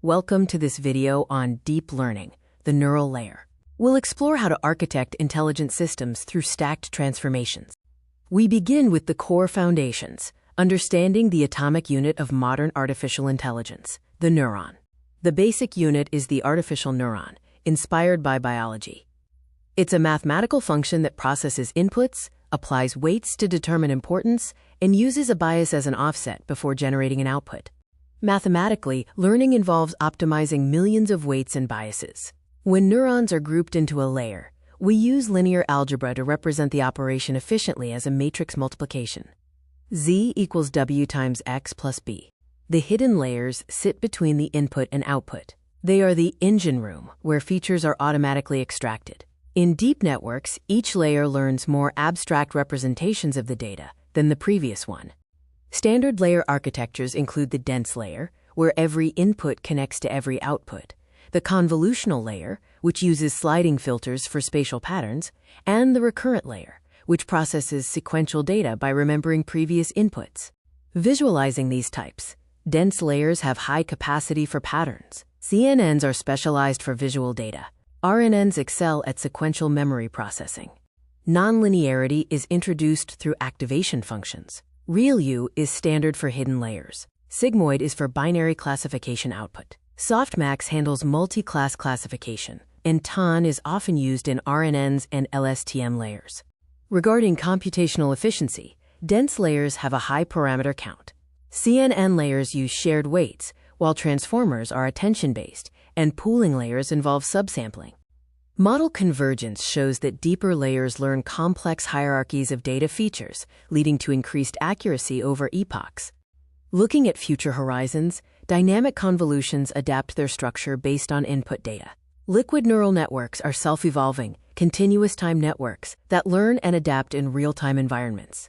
Welcome to this video on deep learning, the neural layer. We'll explore how to architect intelligent systems through stacked transformations. We begin with the core foundations, understanding the atomic unit of modern artificial intelligence, the neuron. The basic unit is the artificial neuron, inspired by biology. It's a mathematical function that processes inputs, applies weights to determine importance, and uses a bias as an offset before generating an output. Mathematically, learning involves optimizing millions of weights and biases. When neurons are grouped into a layer, we use linear algebra to represent the operation efficiently as a matrix multiplication. Z equals W times X plus B. The hidden layers sit between the input and output. They are the engine room, where features are automatically extracted. In deep networks, each layer learns more abstract representations of the data than the previous one. Standard layer architectures include the dense layer, where every input connects to every output, the convolutional layer, which uses sliding filters for spatial patterns, and the recurrent layer, which processes sequential data by remembering previous inputs. Visualizing these types, dense layers have high capacity for patterns. CNNs are specialized for visual data. RNNs excel at sequential memory processing. Nonlinearity is introduced through activation functions. RealU is standard for hidden layers. Sigmoid is for binary classification output. Softmax handles multi-class classification, and TON is often used in RNNs and LSTM layers. Regarding computational efficiency, dense layers have a high parameter count. CNN layers use shared weights, while transformers are attention-based, and pooling layers involve subsampling. Model convergence shows that deeper layers learn complex hierarchies of data features, leading to increased accuracy over epochs. Looking at future horizons, dynamic convolutions adapt their structure based on input data. Liquid neural networks are self-evolving, continuous-time networks that learn and adapt in real-time environments.